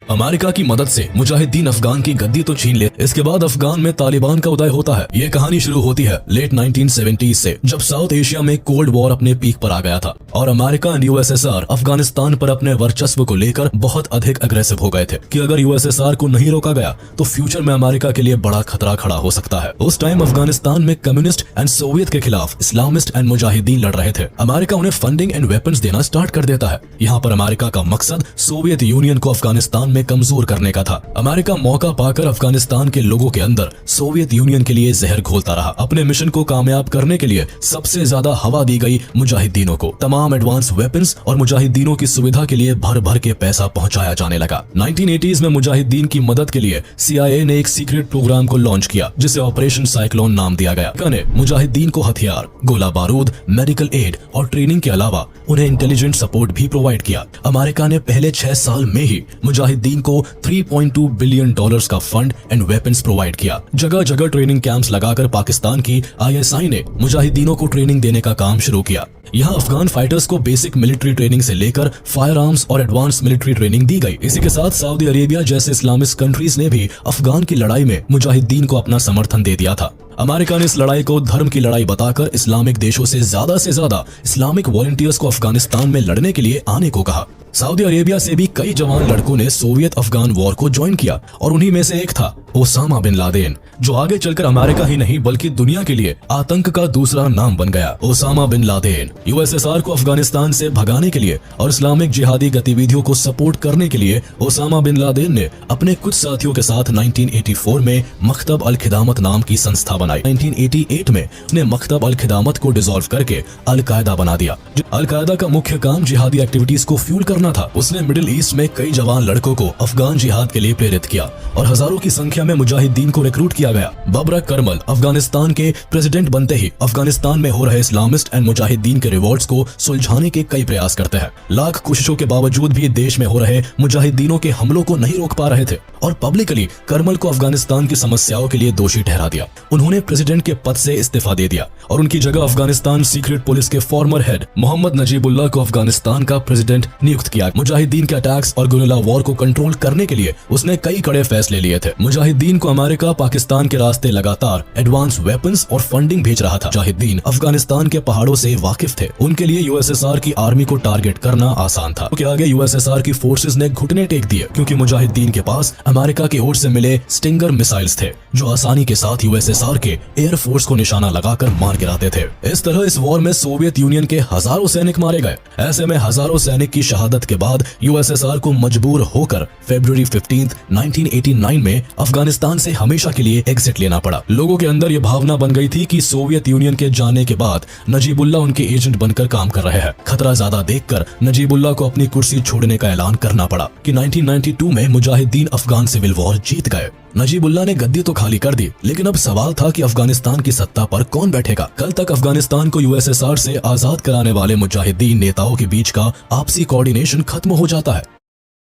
America की मदद से मुजाहिदीन अफगान की गद्दी तो छीन ले, इसके बाद अफगान में तालिबान का उदय होता है। ये कहानी शुरू होती है लेट 1970s से, जब साउथ एशिया में कोल्ड वॉर अपने पीक पर आ गया था और अमेरिका एंड यूएसएसआर अफगानिस्तान पर अपने वर्चस्व को लेकर बहुत अधिक अग्रेसिव हो गए थे कि अगर यूएसएसआर को नहीं रोका गया तो फ्यूचर में अमेरिका के लिए बड़ा खतरा खड़ा हो सकता है। उस टाइम अफगानिस्तान में कम्युनिस्ट एंड सोवियत के खिलाफ इस्लामिस्ट एंड मुजाहिदीन लड़ रहे थे। अमेरिका उन्हें फंडिंग एंड वेपन्स देना स्टार्ट कर देता है। यहाँ पर अमेरिका का मकसद सोवियत यूनियन को अफगानिस्तान में कमजोर करने का था। अमेरिका मौका पाकर अफगानिस्तान के लोगों के अंदर सोवियत यूनियन के लिए जहर घोलता रहा। अपने मिशन को कामयाब करने के लिए सबसे ज्यादा हवा दी गई मुजाहिदीनों को। तमाम एडवांस वेपन्स और मुजाहिदीनों की सुविधा के लिए भर भर के पैसा पहुंचाया जाने लगा। 1980s में मुजाहिदीन की मदद के लिए CIA ने एक सीक्रेट प्रोग्राम को लॉन्च किया जिसे ऑपरेशन साइक्लोन नाम दिया गया। मुजाहिदीन को हथियार, गोला बारूद, मेडिकल एड और ट्रेनिंग के अलावा उन्हें इंटेलिजेंट सपोर्ट भी प्रोवाइड किया। अमेरिका ने पहले 6 साल में ही मुजाहिदीन को $3.2 बिलियन का फंड एंड वेपन्स प्रोवाइड किया। जगह जगह ट्रेनिंग कैंप्स लगाकर पाकिस्तान की ISI ने मुजाहिदीनों को ट्रेनिंग देने का काम शुरू किया। यहाँ अफगान फाइटर्स को बेसिक मिलिट्री ट्रेनिंग से लेकर फायर आर्म्स और एडवांस मिलिट्री ट्रेनिंग दी गई। इसी के साथ सऊदी अरेबिया जैसे इस्लामिस्ट कंट्रीज ने भी अफगान की लड़ाई में मुजाहिदीन को अपना समर्थन दे दिया था। अमेरिका ने इस लड़ाई को धर्म की लड़ाई बताकर इस्लामिक देशों से ज्यादा इस्लामिक वॉलंटियर्स को अफगानिस्तान में लड़ने के लिए आने को कहा। सऊदी अरेबिया से भी कई जवान लड़कों ने सोवियत अफगान वॉर को ज्वाइन किया और उन्हीं में से एक था ओसामा बिन लादेन, जो आगे चलकर अमेरिका ही नहीं बल्कि दुनिया के लिए आतंक का दूसरा नाम बन गया। ओसामा बिन लादेन यूएसएसआर को अफगानिस्तान से भगाने के लिए और इस्लामिक जिहादी गतिविधियों को सपोर्ट करने के लिए ओसामा बिन लादेन ने अपने कुछ साथियों के साथ 1984 में मकतब अल खिदामत नाम की संस्था बनाई। 1988 में उसने मकतब अल खिदामत को डिसॉल्व करके अल कायदा बना दिया। अल कायदा का मुख्य काम जिहादी एक्टिविटीज को फ्यूल करना था। उसने मिडिल ईस्ट में कई जवान लड़कों को अफगान जिहाद के लिए प्रेरित किया और हजारों की संख्या में मुजाहिदीन को रिक्रूट किया गया। बबरक करमल अफगानिस्तान के प्रेसिडेंट बनते ही अफगानिस्तान में हो रहे इस्लामिस्ट एंड मुजाहिदीन के रिवॉल्ट्स को सुलझाने के कई प्रयास करते हैं। लाख कोशिशों के बावजूद भी देश में हो रहे मुजाहिदीनों के हमलों को नहीं रोक पा रहे थे और पब्लिकली करमल को अफगानिस्तान की समस्याओं के लिए दोषी ठहरा दिया। उन्होंने प्रेसिडेंट के पद से इस्तीफा दे दिया और उनकी जगह अफगानिस्तान सीक्रेट पुलिस के फॉर्मर हेड मोहम्मद नजीबुल्लाह को अफगानिस्तान का प्रेसिडेंट नियुक्त किया। मुजाहिदीन के अटैक्स और गुरिल्ला वॉर को कंट्रोल करने के लिए उसने कई कड़े फैसले लिए थे। मुजाहिदीन को अमेरिका पाकिस्तान के रास्ते लगातार एडवांस वेपन्स और फंडिंग भेज रहा था। मुजाहिदीन अफगानिस्तान के पहाड़ों से वाकिफ थे। उनके लिए यूएसएसआर की आर्मी को टारगेट करना आसान था क्योंकि आगे यूएसएसआर की फोर्सेस ने घुटने टेक दिए क्योंकि मुजाहिदीन के पास अमेरिका की ओर से मिले स्टिंगर मिसाइल्स थे जो आसानी के साथ यूएसएसआर के एयरफोर्स को निशाना लगाकर मार गिराते थे। इस तरह इस वॉर में सोवियत यूनियन के हजारों सैनिक मारे गए। ऐसे में हजारों सैनिक की शहादत के बाद यूएसएसआर को मजबूर होकर फरवरी 15, 1989 में अफगानिस्तान से हमेशा के लिए एग्जिट लेना पड़ा। लोगों के अंदर यह भावना बन गई थी कि सोवियत यूनियन के जाने के बाद नजीबुल्लाह उनके एजेंट बनकर काम कर रहे हैं। खतरा ज्यादा देखकर नजीबुल्लाह को अपनी कुर्सी छोड़ने का ऐलान करना पड़ा कि 1992 में मुजाहिदीन अफगान सिविल वॉर जीत गए। नजीबुल्लाह ने गद्दी तो खाली कर दी, लेकिन अब सवाल था कि अफगानिस्तान की सत्ता पर कौन बैठेगा। कल तक अफगानिस्तान को यूएसएसआर से आजाद कराने वाले मुजाहिदीन नेताओं के बीच का आपसी कोऑर्डिनेशन खत्म हो जाता है।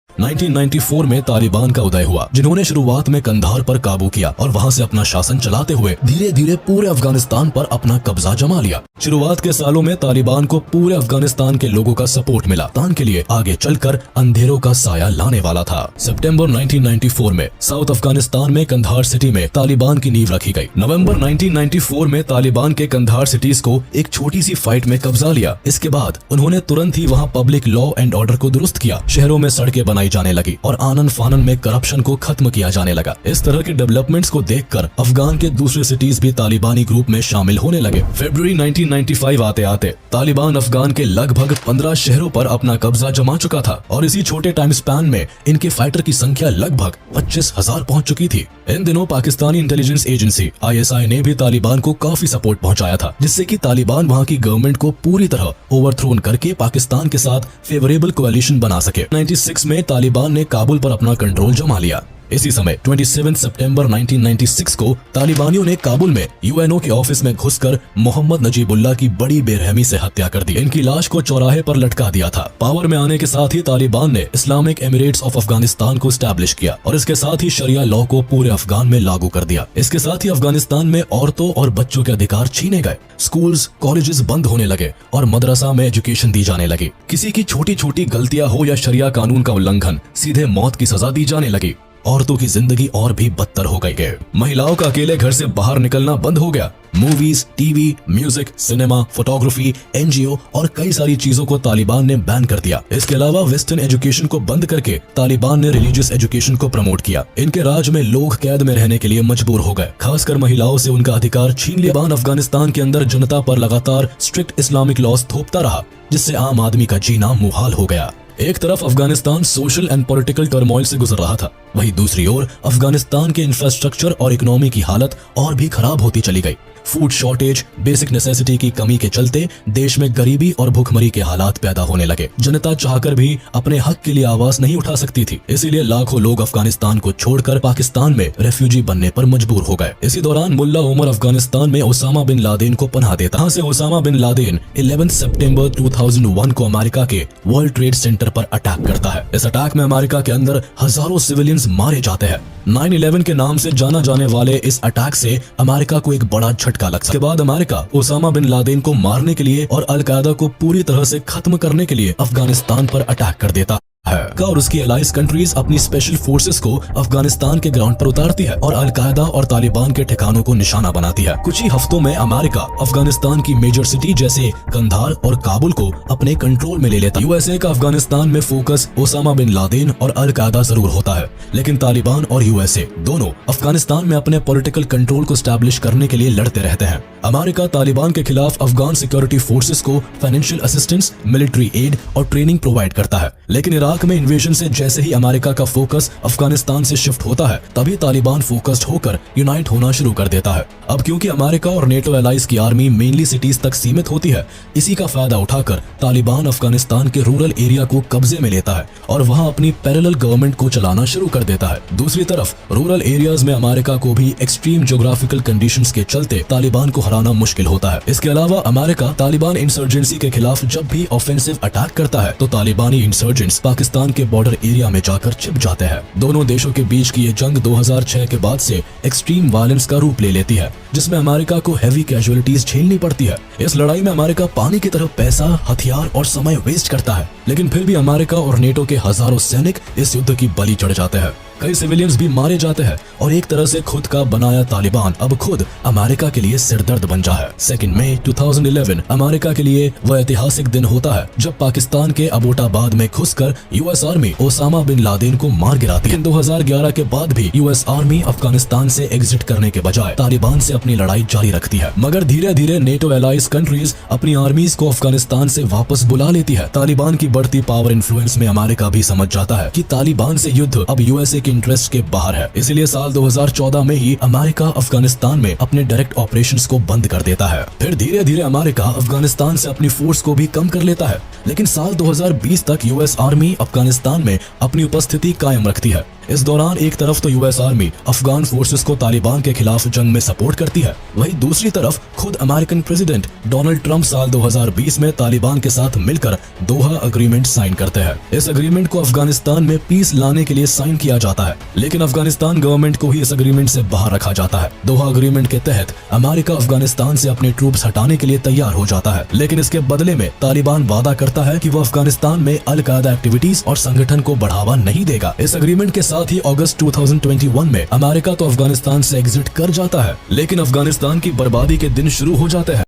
1994 में तालिबान का उदय हुआ, जिन्होंने शुरुआत में कंधार पर काबू किया और वहां से अपना शासन चलाते हुए धीरे धीरे पूरे अफगानिस्तान पर अपना कब्जा जमा लिया। शुरुआत के सालों में तालिबान को पूरे अफगानिस्तान के लोगों का सपोर्ट मिला। तान के लिए आगे चलकर अंधेरों का साया लाने वाला था। सितंबर 1994 में साउथ अफगानिस्तान में कंधार सिटी में तालिबान की नींव रखी गई। नवंबर 1994 में तालिबान के कंधार सिटीज को एक छोटी सी फाइट में कब्जा लिया। इसके बाद उन्होंने तुरंत ही वहाँ पब्लिक लॉ एंड ऑर्डर को दुरुस्त किया। शहरों में सड़कें बनाई जाने लगी और आनन फानन में करप्शन को खत्म किया जाने लगा। इस तरह के डेवलपमेंट्स को देखकर अफगान के दूसरे सिटीज भी तालिबानी ग्रुप में शामिल होने लगे। फरवरी 1995 आते आते तालिबान अफगान के लगभग 15 शहरों पर अपना कब्जा जमा चुका था और इसी छोटे टाइम स्पैन में इनके फाइटर की संख्या लगभग 25,000 पहुंच चुकी थी। इन दिनों पाकिस्तानी इंटेलिजेंस एजेंसी ISI ने भी तालिबान को काफी सपोर्ट पहुंचाया था, जिससे कि तालिबान वहां की गवर्नमेंट को पूरी तरह ओवरथ्रोन करके पाकिस्तान के साथ फेवरेबल कोएलिशन बना सके। 96 में तालिबान ने काबुल पर अपना कंट्रोल जमा लिया। इसी समय 27 सितंबर 1996 को तालिबानियों ने काबुल में यूएनओ के ऑफिस में घुसकर मोहम्मद नजीबुल्लाह की बड़ी बेरहमी से हत्या कर दी। इनकी लाश को चौराहे पर लटका दिया था। पावर में आने के साथ ही तालिबान ने इस्लामिक एमिरेट्स ऑफ अफगानिस्तान को स्टैब्लिश किया और इसके साथ ही शरिया लॉ को पूरे अफगान में लागू कर दिया। इसके साथ ही अफगानिस्तान में औरतों और बच्चों के अधिकार छीने गए। स्कूल्स, कॉलेजेस बंद होने लगे और मदरसा में एजुकेशन दी जाने लगी। किसी की छोटी छोटी गलतियां हो या शरिया कानून का उल्लंघन, सीधे मौत की सजा दी जाने लगी। औरतों की जिंदगी और भी बदतर हो गई है। महिलाओं का अकेले घर से बाहर निकलना बंद हो गया। Movies, TV, music, cinema, photography, NGO और कई सारी चीजों को तालिबान ने बैन कर दिया। इसके अलावा वेस्टर्न एजुकेशन को बंद करके तालिबान ने रिलीजियस एजुकेशन को प्रमोट किया। इनके राज में लोग कैद में रहने के लिए मजबूर हो गए। खासकर महिलाओं से उनका अधिकार छीन लिया। अफगानिस्तान के अंदर जनता पर लगातार स्ट्रिक्ट इस्लामिक लॉज थोपता रहा, जिससे आम आदमी का जीना मुहाल हो गया। एक तरफ Afghanistan social and political turmoil से गुजर रहा था, वहीं दूसरी ओर अफगानिस्तान के इंफ्रास्ट्रक्चर और इकोनॉमी की हालत और भी खराब होती चली गई। फूड शॉर्टेज, बेसिक नेसेसिटी की कमी के चलते देश में गरीबी और भुखमरी के हालात पैदा होने लगे। जनता चाहकर भी अपने हक के लिए आवाज नहीं उठा सकती थी। इसीलिए लाखों लोग अफगानिस्तान को छोड़कर पाकिस्तान में रेफ्यूजी बनने पर मजबूर हो गए। इसी दौरान मुल्ला उमर अफगानिस्तान में ओसामा बिन लादेन को पनाह देता। यहाँ से ओसामा बिन लादेन 11 सितंबर 2001 को अमेरिका के वर्ल्ड ट्रेड सेंटर पर अटैक करता है। इस अटैक में अमेरिका के अंदर हजारों सिविलियंस मारे जाते हैं। 9/11 के नाम से जाना जाने वाले इस अटैक से अमेरिका को एक बड़ा झटका लगा। इसके बाद अमेरिका ओसामा बिन लादेन को मारने के लिए और अल-कायदा को पूरी तरह से खत्म करने के लिए अफगानिस्तान पर अटैक कर देता है और उसकी अलाइज कंट्रीज अपनी स्पेशल फोर्सेस को अफगानिस्तान के ग्राउंड पर उतारती है और अल-कायदा और तालिबान के ठिकानों को निशाना बनाती है। कुछ ही हफ्तों में अमेरिका अफगानिस्तान की मेजर सिटी जैसे कंधार और काबुल को अपने कंट्रोल में ले लेता। यूएसए का अफगानिस्तान में फोकस ओसामा बिन लादेन और अल-कायदा जरूर होता है, लेकिन तालिबान और यूएसए दोनों अफगानिस्तान में अपने पॉलिटिकल कंट्रोल को स्टैब्लिश करने के लिए लड़ते रहते हैं। अमेरिका तालिबान के खिलाफ अफगान सिक्योरिटी फोर्सेस को फाइनेंशियल असिस्टेंस, मिलिट्री एड और ट्रेनिंग प्रोवाइड करता है, लेकिन इराक में इन्वेजन से जैसे ही अमेरिका का फोकस अफगानिस्तान से शिफ्ट होता है, तभी तालिबान फोकस्ड होकर यूनाइट होना शुरू कर देता है। अब क्योंकि अमेरिका और नेटो एलाइज की आर्मी मेनली सिटीज तक सीमित होती है, इसी का फायदा उठाकर तालिबान अफगानिस्तान के रूरल एरिया को कब्जे में लेता है और वहां अपनी पैरेलल गवर्नमेंट को चलाना शुरू कर देता है। दूसरी तरफ रूरल एरियाज में अमेरिका को भी एक्सट्रीम ज्योग्राफिकल कंडीशंस के चलते तालिबान को हराना मुश्किल होता है। इसके अलावा अमेरिका तालिबान इंसर्जेंसी के खिलाफ जब भी ऑफेंसिव अटैक करता है तो तालिबानी इंसर्जेंट्स पाकिस्तान के बॉर्डर एरिया में जाकर छिप जाते हैं। दोनों देशों के बीच की ये जंग 2006 के बाद से एक्सट्रीम वायलेंस का रूप ले लेती है, जिसमें अमेरिका को हैवी कैजुअलिटीज झेलनी पड़ती है। इस लड़ाई में अमेरिका पानी की तरफ पैसा, हथियार और समय वेस्ट करता है, लेकिन फिर भी अमेरिका और नेटो के हजारों सैनिक इस युद्ध की बलि चढ़ जाते हैं। कई सिविलियंस भी मारे जाते हैं और एक तरह से खुद का बनाया तालिबान अब खुद अमेरिका के लिए सिरदर्द बन जा है। 2 मई 2011 अमेरिका के लिए वह ऐतिहासिक दिन होता है जब पाकिस्तान के अबोटाबाद में घुसकर US army Osama bin Laden को मार गिराती है। 2011 के बाद भी यूएस आर्मी अफगानिस्तान से एग्जिट करने के बजाय तालिबान से अपनी लड़ाई जारी रखती है, मगर धीरे धीरे नेटो एलाइज कंट्रीज अपनी आर्मीज को अफगानिस्तान से वापस बुला लेती है। तालिबान की बढ़ती पावर इन्फ्लुएंस में अमेरिका भी समझ जाता है कि तालिबान से युद्ध अब यूएसए के इंटरेस्ट के बाहर है। इसलिए साल 2014 में ही अमेरिका अफगानिस्तान में अपने डायरेक्ट ऑपरेशंस को बंद कर देता है। फिर धीरे धीरे अमेरिका अफगानिस्तान से अपनी फोर्स को भी कम कर लेता है, लेकिन साल 2020 तक यूएस आर्मी अफगानिस्तान में अपनी उपस्थिति कायम रखती है। इस दौरान एक तरफ तो यूएस आर्मी अफगान फोर्सेस को तालिबान के खिलाफ जंग में सपोर्ट करती है, वहीं दूसरी तरफ खुद अमेरिकन प्रेसिडेंट डोनाल्ड ट्रंप साल 2020 में तालिबान के साथ मिलकर दोहा अग्रीमेंट साइन करते हैं। इस अग्रीमेंट को अफगानिस्तान में पीस लाने के लिए साइन किया जाता है, लेकिन अफगानिस्तान गवर्नमेंट को ही इस अग्रीमेंट से बाहर रखा जाता है। दोहा अग्रीमेंट के तहत अमेरिका अफगानिस्तान से अपने ट्रूप्स हटाने के लिए तैयार हो जाता है, लेकिन इसके बदले में तालिबान वादा करता है कि वो अफगानिस्तान में अल-कायदा एक्टिविटीज और संगठन को बढ़ावा नहीं देगा। इस अग्रीमेंट के साथ ही अगस्त 2021 में अमेरिका तो अफगानिस्तान से एग्जिट कर जाता है, लेकिन अफगानिस्तान की बर्बादी के दिन शुरू हो जाते हैं।